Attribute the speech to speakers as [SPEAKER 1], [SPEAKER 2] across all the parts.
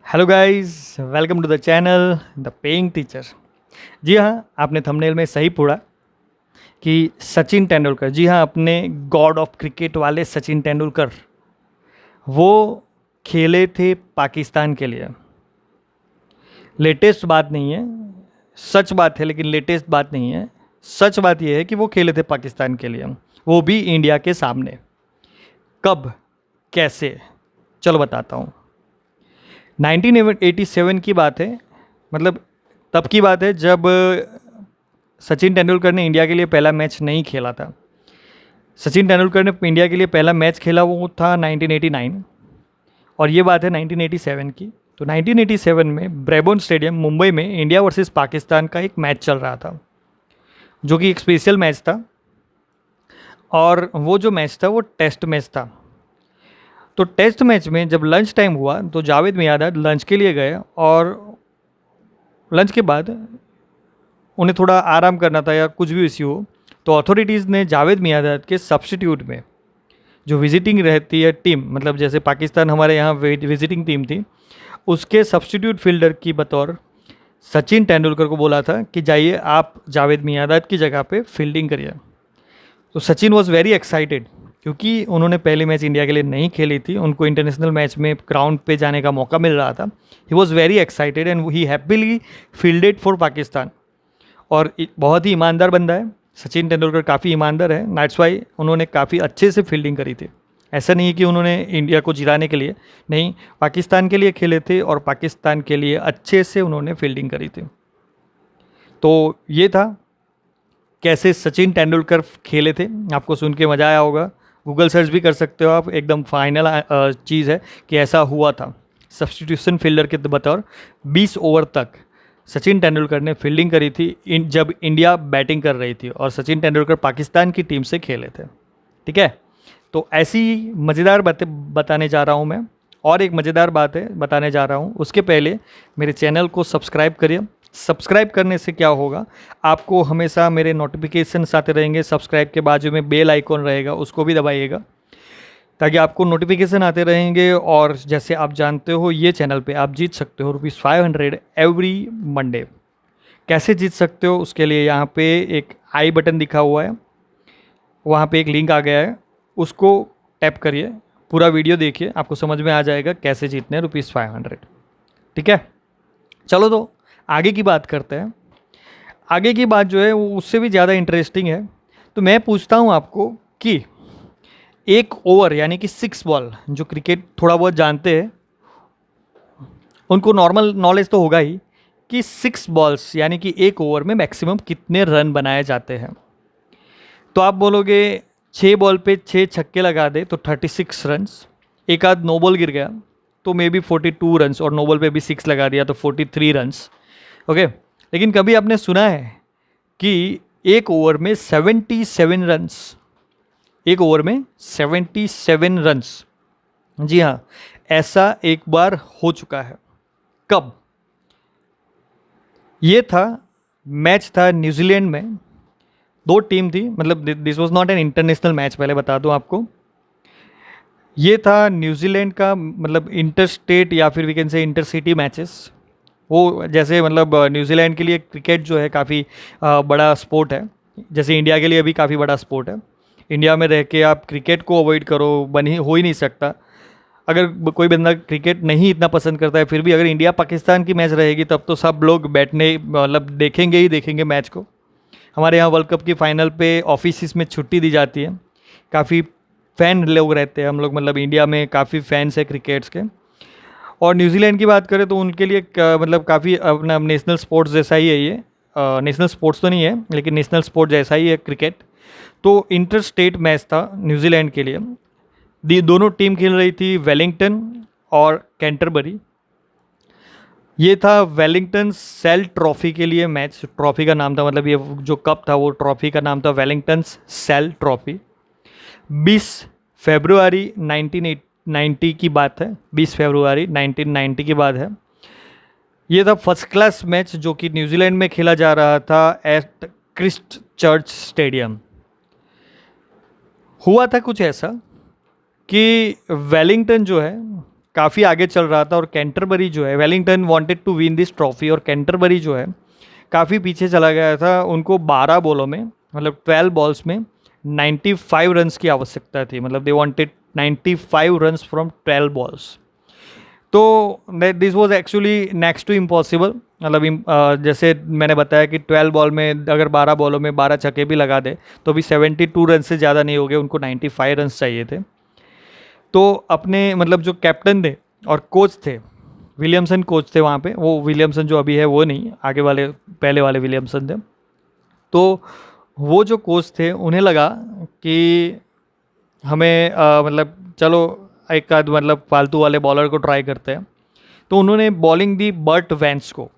[SPEAKER 1] Hello guys, welcome to the channel the paying teacher. जी हाँ, आपने थंबनेल में सही पढ़ा कि सचिन तेंदुलकर, जी हाँ, अपने गॉड ऑफ क्रिकेट वाले सचिन तेंदुलकर, वो खेले थे पाकिस्तान के लिए। लेटेस्ट बात नहीं है, सच बात है, लेकिन लेटेस्ट बात नहीं है। सच बात यह है कि वो खेले थे पाकिस्तान के लिए, वो भी इंडिया के सामने। कब, कैसे, चलो बताता हूँ। 1987 की बात है, मतलब तब की बात है जब सचिन तेंदुलकर ने इंडिया के लिए पहला मैच नहीं खेला था। सचिन तेंदुलकर ने इंडिया के लिए पहला मैच खेला वो था 1989, और ये बात है 1987 की। तो 1987 में ब्रेबोन स्टेडियम मुंबई में इंडिया वर्सेस पाकिस्तान का एक मैच चल रहा था, जो कि एक स्पेशल मैच था। और वो जो मैच था वो टेस्ट मैच था। तो टेस्ट मैच में जब लंच टाइम हुआ तो जावेद मियांदाद लंच के लिए गए, और लंच के बाद उन्हें थोड़ा आराम करना था या कुछ भी इश्यू हो, तो अथॉरिटीज़ ने जावेद मियांदाद के सब्स्टिट्यूट में, जो विजिटिंग रहती है टीम, मतलब जैसे पाकिस्तान हमारे यहाँ विजिटिंग टीम थी, उसके सब्स्टिट्यूट फील्डर की बतौर सचिन तेंदुलकर को बोला था कि जाइए आप जावेद मियांदाद की जगह पे फील्डिंग करिए। तो सचिन वॉज वेरी एक्साइटेड, क्योंकि उन्होंने पहले मैच इंडिया के लिए नहीं खेली थी, उनको इंटरनेशनल मैच में ग्राउंड पे जाने का मौका मिल रहा था। He was very excited and he happily fielded for Pakistan. और बहुत ही ईमानदार बंदा है सचिन तेंदुलकर, काफ़ी ईमानदार है। दैट्स वाई उन्होंने काफ़ी अच्छे से फील्डिंग करी थी। ऐसा नहीं कि उन्होंने इंडिया को जिताने के लिए नहीं, पाकिस्तान के लिए खेले थे और पाकिस्तान के लिए अच्छे से उन्होंने फील्डिंग करी थी। तो ये था कैसे सचिन तेंदुलकर खेले थे। आपको सुन के मज़ा आया होगा, गूगल सर्च भी कर सकते हो आप। एकदम फाइनल चीज़ है कि ऐसा हुआ था। सब्स्टिट्यूशन फील्डर के बतौर 20 ओवर तक सचिन तेंदुलकर ने फील्डिंग करी थी जब इंडिया बैटिंग कर रही थी, और सचिन तेंदुलकर पाकिस्तान की टीम से खेले थे। ठीक है, तो ऐसी मज़ेदार बातें बताने जा रहा हूँ मैं। और एक मज़ेदार बात है बताने जा रहा हूँ, उसके पहले मेरे चैनल को सब्सक्राइब करिए। सब्सक्राइब करने से क्या होगा, आपको हमेशा मेरे नोटिफिकेशंस आते रहेंगे। सब्सक्राइब के बाजू में बेल आइकॉन रहेगा, उसको भी दबाइएगा, ताकि आपको नोटिफिकेशन आते रहेंगे। और जैसे आप जानते हो, ये चैनल पे आप जीत सकते हो ₹500 एवरी मंडे। कैसे जीत सकते हो, उसके लिए यहाँ पे एक आई बटन दिखा हुआ है, वहाँ पे एक लिंक आ गया है, उसको टैप करिए। पूरा वीडियो देखिए, आपको समझ में आ जाएगा कैसे जीतने हैं ₹500। ठीक है, चलो तो आगे की बात करते हैं। आगे की बात जो है वो उससे भी ज़्यादा इंटरेस्टिंग है। तो मैं पूछता हूँ आपको कि एक ओवर यानी कि 6 बॉल, जो क्रिकेट थोड़ा बहुत जानते हैं उनको नॉर्मल नॉलेज तो होगा ही, कि 6 बॉल्स यानी कि एक ओवर में मैक्सिमम कितने रन बनाए जाते हैं। तो आप बोलोगे 6 बॉल पे 6 छक्के लगा दे तो 36 रन्स, एक आध नो बॉल गिर गया तो मे बी 42 रन्स, और नो बॉल पे भी 6 लगा दिया तो 43 रन्स। ओके, लेकिन कभी आपने सुना है कि एक ओवर में 77 रन्स, एक ओवर में 77 रन्स? जी हाँ, ऐसा एक बार हो चुका है। कब? ये था, मैच था न्यूजीलैंड में। दो टीम थी, मतलब this was not an international match, पहले बता दूं आपको। ये था न्यूजीलैंड का, मतलब इंटर स्टेट या फिर we can say intercity matches. वो जैसे मतलब न्यूजीलैंड के लिए क्रिकेट जो है काफ़ी बड़ा स्पोर्ट है, जैसे इंडिया के लिए भी काफ़ी बड़ा स्पोर्ट है। इंडिया में रह के आप क्रिकेट को अवॉइड करो, हो ही नहीं सकता। अगर कोई बंदा क्रिकेट नहीं इतना पसंद करता है, फिर भी अगर इंडिया पाकिस्तान की मैच रहेगी तब तो सब लोग बैठने, मतलब देखेंगे ही देखेंगे मैच को। हमारे यहाँ वर्ल्ड कप की फ़ाइनल पे ऑफिस में छुट्टी दी जाती है, काफ़ी फ़ैन लोग रहते हैं हम लोग, मतलब इंडिया में काफ़ी फैंस है क्रिकेट्स के। और न्यूजीलैंड की बात करें तो उनके लिए मतलब काफ़ी अपना नेशनल स्पोर्ट्स जैसा ही है ये। नेशनल स्पोर्ट्स तो नहीं है, लेकिन नेशनल स्पोर्ट जैसा ही है क्रिकेट। तो इंटर स्टेट मैच था न्यूजीलैंड के लिए। दोनों टीम खेल रही थी वेलिंगटन और कैंटरबरी। ये था वेलिंगटन सेल ट्रॉफी के लिए मैच। ट्रॉफी का नाम था, मतलब ये जो कप था वो ट्रॉफी का नाम था वेलिंगटन सेल ट्रॉफी। 20 फरवरी 1990 की बात है, 20 फरवरी 1990 की बात है। ये था फर्स्ट क्लास मैच जो कि न्यूजीलैंड में खेला जा रहा था एट क्रिस्ट चर्च स्टेडियम। हुआ था कुछ ऐसा कि वेलिंगटन जो है काफ़ी आगे चल रहा था और कैंटरबरी जो है, Wellington wanted to win this trophy और कैंटरबरी जो है काफ़ी पीछे चला गया था। उनको 12 बॉलों में, मतलब 12 बॉल्स में 95 रन्स की आवश्यकता थी, मतलब they wanted 95 runs from 12 balls. तो this was actually next to impossible. मतलब जैसे मैंने बताया कि 12 बॉल में अगर 12 बॉलों में 12 छक्के भी लगा दे तो भी 72 रन से ज़्यादा नहीं हो गए, उनको 95 रन चाहिए थे। तो अपने मतलब जो कैप्टन थे और कोच थे, विलियमसन कोच थे वहाँ पे, वो विलियमसन जो अभी है वो नहीं, आगे वाले पहले वाले विलियमसन थे। तो वो जो कोच थे उन्हें लगा कि हमें मतलब चलो एक आध मतलब फालतू वाले बॉलर को ट्राई करते हैं। तो उन्होंने बॉलिंग दी बर्ट वैंस को।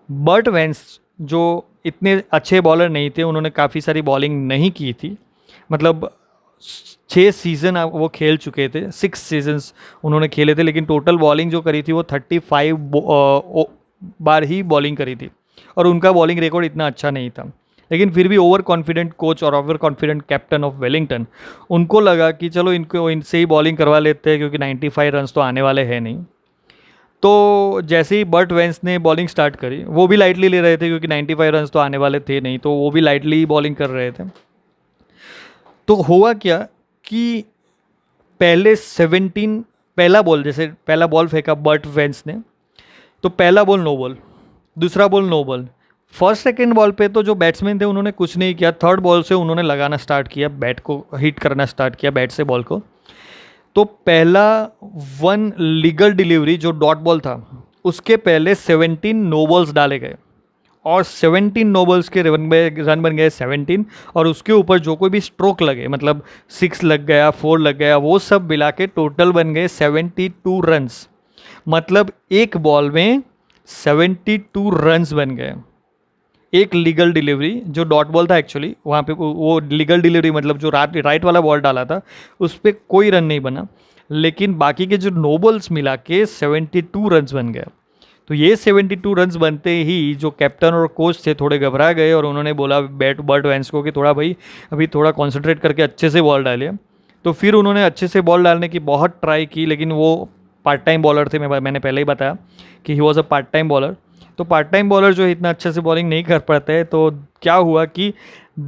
[SPEAKER 1] बर्ट वैंस जो इतने अच्छे बॉलर नहीं थे, उन्होंने काफ़ी सारी बॉलिंग नहीं की थी, मतलब 6 सीज़न वो खेल चुके थे, 6 सीजन्स उन्होंने खेले थे, लेकिन टोटल बॉलिंग जो करी थी वो 35 बार ही बॉलिंग करी थी और उनका बॉलिंग रिकॉर्ड इतना अच्छा नहीं था। लेकिन फिर भी ओवर कॉन्फिडेंट कोच और over confident captain of Wellington, उनको लगा कि चलो इनको इनसे ही बॉलिंग करवा लेते हैं क्योंकि 95 रन्स तो आने वाले हैं नहीं। तो जैसे ही बर्ट वेंस ने बॉलिंग स्टार्ट करी, वो भी लाइटली ले रहे थे क्योंकि 95 रन्स तो आने वाले थे नहीं, तो वो भी लाइटली बॉलिंग कर रहे थे। तो हुआ क्या कि पहले 17 पहला बॉल, जैसे पहला बॉल फेंका बर्ट वेंस ने, तो पहला बॉल नो बॉल, दूसरा ball no ball. First second ball पे तो जो बैट्समैन थे उन्होंने कुछ नहीं किया, थर्ड बॉल से उन्होंने लगाना स्टार्ट किया, बैट को हिट करना स्टार्ट किया बैट से बॉल को। तो पहला 1 लीगल डिलीवरी जो डॉट बॉल था, उसके पहले 17 नो बॉल्स डाले गए और 17 नो बॉल्स के रन बन गए 17, और उसके ऊपर जो कोई भी स्ट्रोक लगे, मतलब 6 लग गया, 4 लग गया, वो सब मिला के टोटल बन गए 72 रन्स। मतलब एक बॉल में 72 रन्स बन गए। एक लीगल डिलीवरी जो डॉट बॉल था, एक्चुअली वहाँ पे वो लीगल डिलीवरी मतलब जो राइट वाला बॉल डाला था उस पर कोई रन नहीं बना, लेकिन बाकी के जो नो बॉल्स मिला के 72 रन्स बन गए। तो ये 72 रन्स बनते ही जो कैप्टन और कोच थे थोड़े घबरा गए और उन्होंने बोला बर्ट वैंस को कि थोड़ा भाई अभी थोड़ा कॉन्सेंट्रेट करके अच्छे से बॉल डालिए। तो फिर उन्होंने अच्छे से बॉल डालने की बहुत ट्राई की, लेकिन वो पार्ट टाइम बॉलर थे, मैंने पहले ही बताया कि he was a part time bowler. तो पार्ट टाइम बॉलर जो इतना अच्छे से बॉलिंग नहीं कर पाते हैं, तो क्या हुआ कि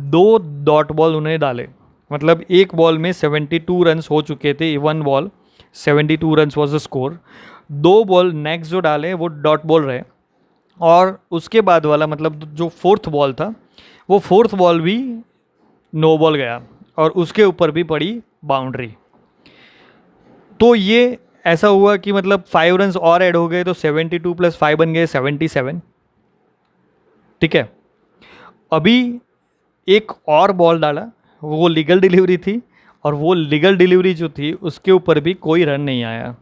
[SPEAKER 1] 2 डॉट बॉल उन्हें डाले, मतलब एक बॉल में 72 रन्स हो चुके थे, 1 ball 72 runs was the score. 2 ball next जो डाले वो डॉट बॉल रहे, और उसके बाद वाला मतलब जो 4th बॉल था वो 4th बॉल भी नो बॉल गया और उसके ऊपर भी पड़ी बाउंड्री। तो ये ऐसा हुआ कि मतलब 5 रन्स और ऐड हो गए, तो 72 + 5 बन गए 77। ठीक है, अभी एक और बॉल डाला, वो लीगल डिलीवरी थी, और वो लीगल डिलीवरी जो थी उसके ऊपर भी कोई रन नहीं आया।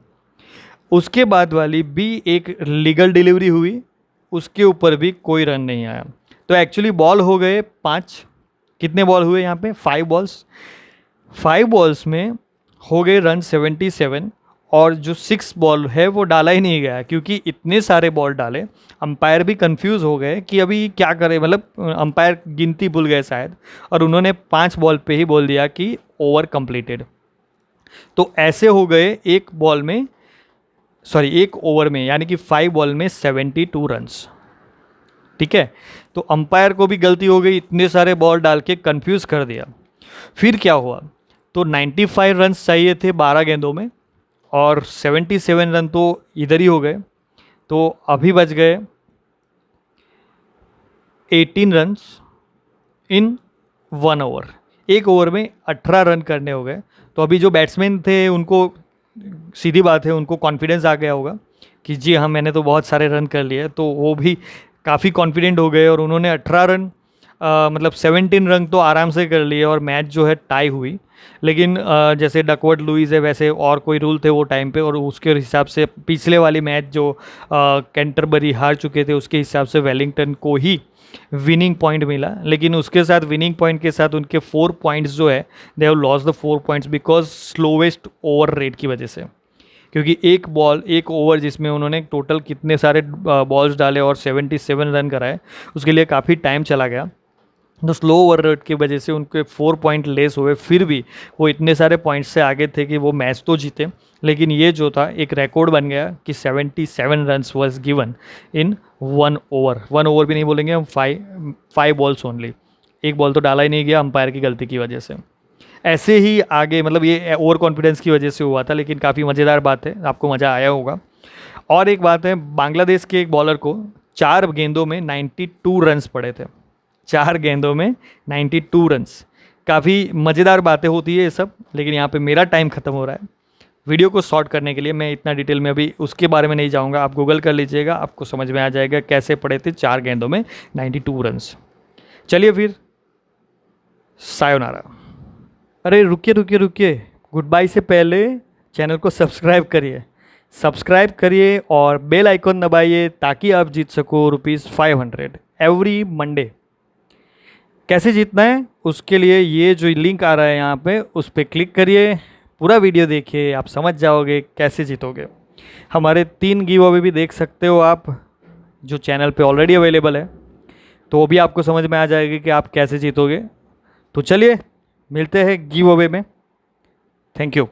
[SPEAKER 1] उसके बाद वाली भी एक लीगल डिलीवरी हुई, उसके ऊपर भी कोई रन नहीं आया। तो एक्चुअली बॉल हो गए 5। कितने बॉल हुए यहाँ पे? 5 बॉल्स। 5 बॉल्स में हो गए रन 77, और जो 6 बॉल है वो डाला ही नहीं गया क्योंकि इतने सारे बॉल डाले। अंपायर भी कंफ्यूज हो गए कि अभी क्या करें, मतलब अंपायर गिनती भूल गए शायद, और उन्होंने 5 बॉल पे ही बोल दिया कि ओवर कंप्लीटेड। तो ऐसे हो गए एक ओवर में, यानी कि 5 बॉल में 72 रन्स। ठीक है, तो अंपायर को भी गलती हो गई, इतने सारे बॉल डाल के कंफ्यूज कर दिया। फिर क्या हुआ, तो 95 रन्स चाहिए थे 12 गेंदों में, और 77 रन तो इधर ही हो गए। तो अभी बच गए 18 रन्स इन 1 ओवर। एक ओवर में 18 रन करने हो गए। तो अभी जो बैट्समैन थे उनको सीधी बात है, उनको कॉन्फिडेंस आ गया होगा कि जी हाँ मैंने तो बहुत सारे रन कर लिए, तो वो भी काफ़ी कॉन्फिडेंट हो गए और उन्होंने 18 रन मतलब 17 रन तो आराम से कर लिए, और मैच जो है टाई हुई। लेकिन जैसे डकवर्थ लुईस है वैसे और कोई रूल थे वो टाइम पे, और उसके हिसाब से पिछले वाली मैच जो कैंटरबरी हार चुके थे उसके हिसाब से वेलिंगटन को ही विनिंग पॉइंट मिला। लेकिन उसके साथ विनिंग पॉइंट के साथ उनके 4 पॉइंट्स जो है, they have lost the 4 points because slowest over rate की वजह से। क्योंकि एक ओवर जिसमें उन्होंने टोटल कितने सारे बॉल्स डाले और 77 रन कराए, उसके लिए काफ़ी टाइम चला गया। तो स्लो ओवर रेट की वजह से उनके 4 पॉइंट लेस हुए, फिर भी वो इतने सारे पॉइंट्स से आगे थे कि वो मैच तो जीते। लेकिन ये जो था एक रिकॉर्ड बन गया कि 77 runs was given in 1 over भी नहीं बोलेंगे हम, 5 बॉल्स ओनली। एक बॉल तो डाला ही नहीं गया अंपायर की गलती की वजह से। ऐसे ही आगे मतलब ये ओवर कॉन्फिडेंस की वजह से हुआ था, लेकिन काफ़ी मज़ेदार बात है, आपको मज़ा आया होगा। और एक बात है, बांग्लादेश के एक बॉलर को 4 गेंदों में 92 रन्स पड़े थे। 4 गेंदों में 92 रन्स। काफ़ी मज़ेदार बातें होती है ये सब, लेकिन यहाँ पे मेरा टाइम ख़त्म हो रहा है। वीडियो को शॉर्ट करने के लिए मैं इतना डिटेल में अभी उसके बारे में नहीं जाऊँगा, आप गूगल कर लीजिएगा, आपको समझ में आ जाएगा कैसे पड़े थे 4 गेंदों में 92 रन्स। चलिए फिर, सायोनारा। अरे रुकिए रुकिए रुकिए, गुड बाय से पहले चैनल को सब्सक्राइब करिए और बेल आइकन दबाइए ताकि आप जीत सको ₹500 एवरी मंडे। कैसे जीतना है उसके लिए ये जो लिंक आ रहा है यहाँ पे, उस पर क्लिक करिए, पूरा वीडियो देखिए, आप समझ जाओगे कैसे जीतोगे। हमारे 3 गिव अवे भी देख सकते हो आप, जो चैनल पे ऑलरेडी अवेलेबल है, तो वो भी आपको समझ में आ जाएगा कि आप कैसे जीतोगे। तो चलिए मिलते हैं गिव अवे में। Thank you.